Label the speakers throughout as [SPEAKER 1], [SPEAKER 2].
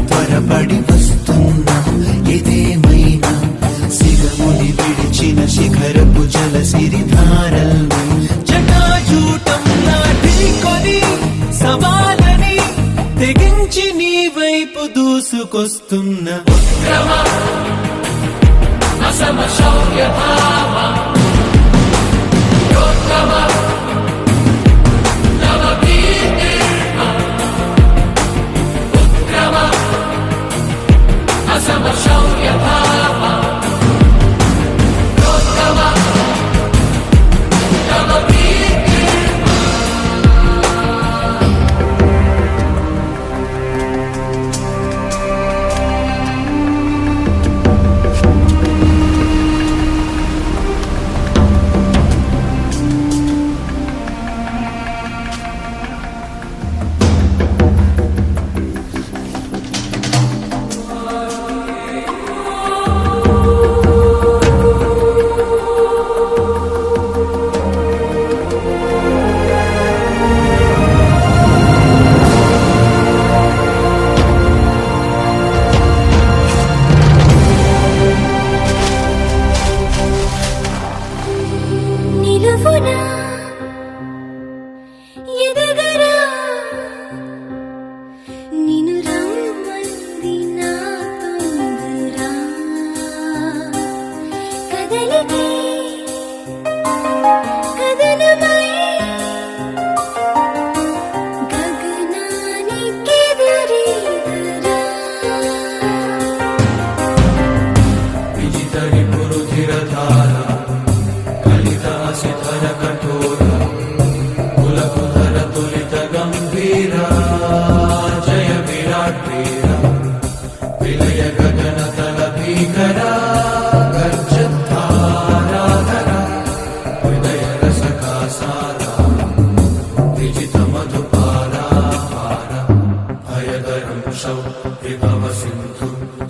[SPEAKER 1] త్వరపడి వస్తున్నా ఇదేమైనా సిగముని విడిచిన శిఖరపు జల సిరిధారల్ని జటాజూటం నాటికొని సవాలని తెగించి నీ వైపు దూసుకొస్తున్న ఉద్యమ అసమ శౌర్య భావ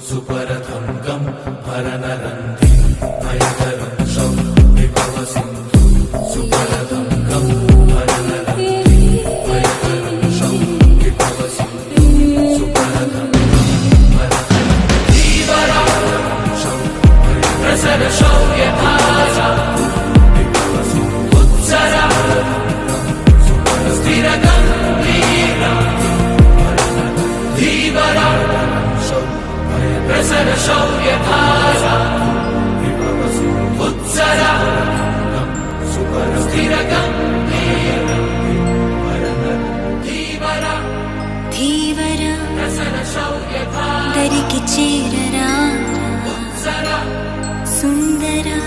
[SPEAKER 1] सुपरथंगम भरनरंधि भयकरं शौ विभव सिंधु सुपरथंगम भरनरंधि भयकरं शौ विभव सिंधु सुपरथंगम भरनरंधि धीवरा शौ प्रसर शौर्य भाषा विभव सिंधु उत्सरा सुपर स्थिर गंभीरा धीवरा शौर्यधारा विभव सिन्धुत्सरा सुपरस्थिरगं धीवरा
[SPEAKER 2] धीवरा
[SPEAKER 1] रसन शौर्यधारा
[SPEAKER 2] दरिकि चेररा
[SPEAKER 1] उत्सरा
[SPEAKER 2] सुंदरा